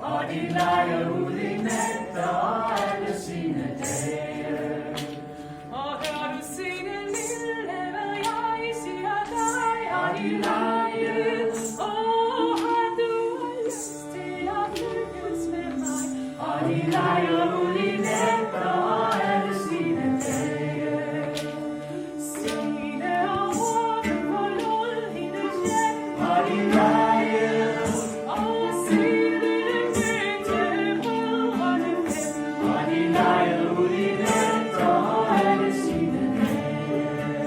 og de leger ud i natter og alle sine dage. Og hør du sine lille, hvad jeg siger dig, og de leger. Har du lyst til at lykkes med mig, og de leger ud i natter og alle sine dage. Signe og Morten forlod hendes hjem, Og de leger, og Signe mødte brødrene fem, og de leger ud i natter og alle sine dage.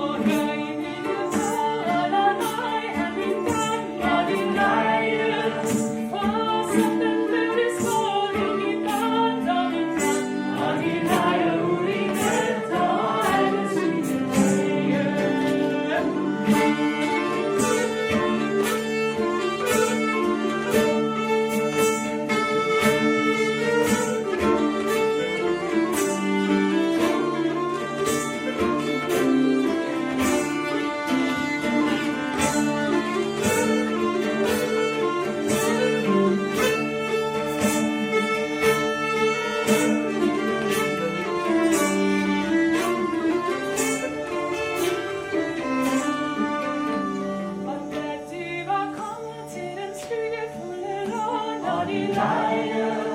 og hør I lille brødre, nej, han min gang, Og de leger, for sådan blev det skålet i barndommen gang. og de leger ud i natter og alle sine dage. Og da de var kommet til den skyggefulde lund, Og de leger,